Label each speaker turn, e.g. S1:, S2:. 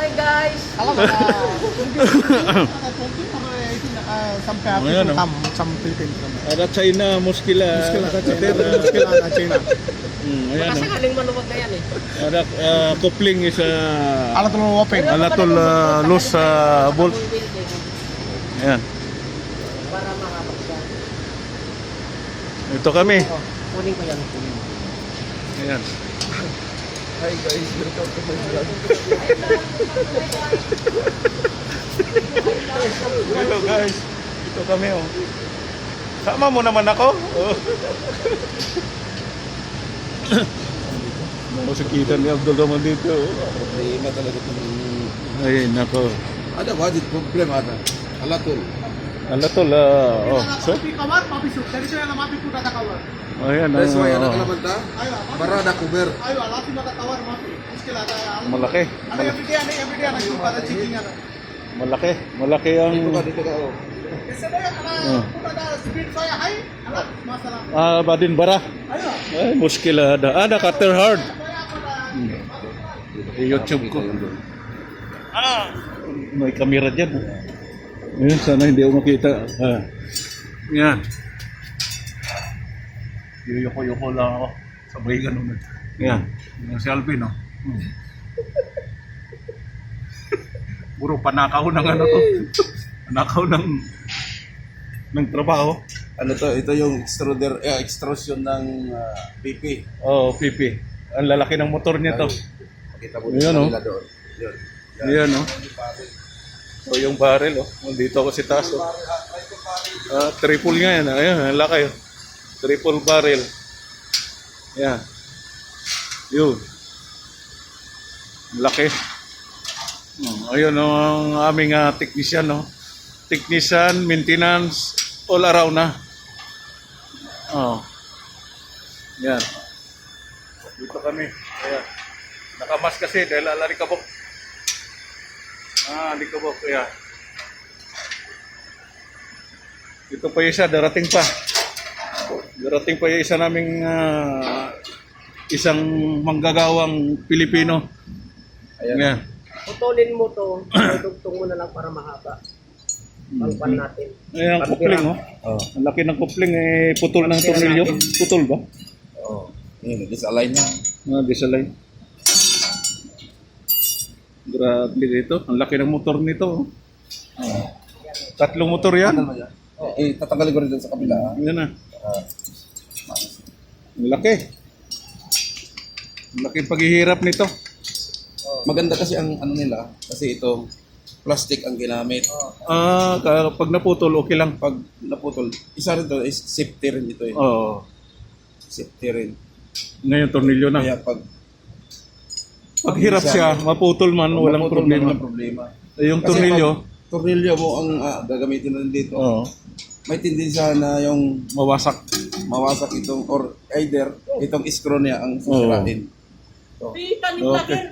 S1: Hi guys!
S2: Alam mo na, sampai ako
S3: Ayan,
S2: kam sa Philippines.
S3: Ada China, muskila.
S2: Muskila na China.
S3: Ayan,
S1: Kasi
S3: oh.
S1: galing maluwag na yan eh.
S3: Ada coupling is
S2: Alat mo open.
S3: Alatul loose bolt. Ayan.
S1: Para makapag siya.
S3: Ito kami.
S1: Kunin ko yan.
S3: Ayan.
S2: Hi guys, welcome to my vlog.
S3: Hello guys. Ito kami oh. Sama mo naman ako. Oh. Masikitan ni Abdul Rahman dito.
S4: Problema talaga ito.
S3: Ay, nako.
S4: Ada budget problem ada. Alatul.
S3: Alatul oh. So,
S2: Kamar, papisuk. Dari saya na mapi puta kawar.
S3: ayan.
S4: That's why ada
S3: oh.
S4: kalamanta.
S2: Ayo,
S4: Barada kuber.
S2: ayo, alati mata kawar mapi. Muskil ada.
S3: Malaki.
S2: Ada everyday na yung para chicken ada.
S3: Malaki. Malaki ang
S4: Dito ka oh.
S2: Kasi na ana puta da speed saya high. Alat masalah.
S3: Badin Bara.
S2: Ayo.
S3: Ay, muskila ada. Ada cutter hard. YouTube ko. May kamera dyan. Ayan, sana hindi ako makita. Yan. Yuyoko-yoko lang ako. Sabay ganun. Yan. Yung si Alvin, no? Puro panakaw ng ano to. Panakaw ng trabaho.
S4: Ano to? Ito yung extrusion ng PP.
S3: Oo, PP. Ang lalaki ng motor niya to.
S4: Makita mo
S3: Ayan, oh.
S4: nila doon. Yun.
S3: Yan, no? So, yung barrel, oh. Nandito ako si taas, oh. Triple nga yan. Ayan, ang laki, oh. Triple barrel. Yan. Yun. Laki. Ayun, oh, ang aming technician, no? Technician, maintenance, all around na. Oh. Yan. Dito kami. Ayan. Nakamas kasi dahil alikabok. Alikabok. Ayan. Ito pa yung isa, darating pa. Darating pa yung isa naming isang manggagawang Pilipino.
S4: Ayan.
S3: Ayan.
S1: Putulin mo to. Dugtong mo na lang para mahaba. Pangpan natin.
S3: Ayan ang kupling, oh. Ang laki ng kupling, eh, putol ng tornilyo. Putol ba?
S4: Oh. Yun, disalign na.
S3: Disalign. Grabe dito. Ang laki ng motor nito. Oh. Tatlong motor yan.
S4: Tatanggalin ko rin dun sa kabila.
S3: Yan na. Ang laki. Ang laki paghihirap nito.
S4: Maganda kasi ang ano nila. Kasi ito, plastic ang ginamit.
S3: Pag naputol, okay lang.
S4: Pag naputol, isa rin to is safety rin ito eh.
S3: Oo.
S4: Safety rin.
S3: Ngayon, tornilyo na.
S4: Kaya pag
S3: Paghirap siya, maputol man, walang
S4: maputol,
S3: problema.
S4: walang problema.
S3: Yung
S4: Kasi
S3: tornilyo,
S4: pag tornilyo mo ang gagamitin rin dito.
S3: oo,
S4: May tendency na yung
S3: mawasak.
S4: mawasak itong or either itong screw niya ang sisirain.
S1: Pita ni
S3: Okay.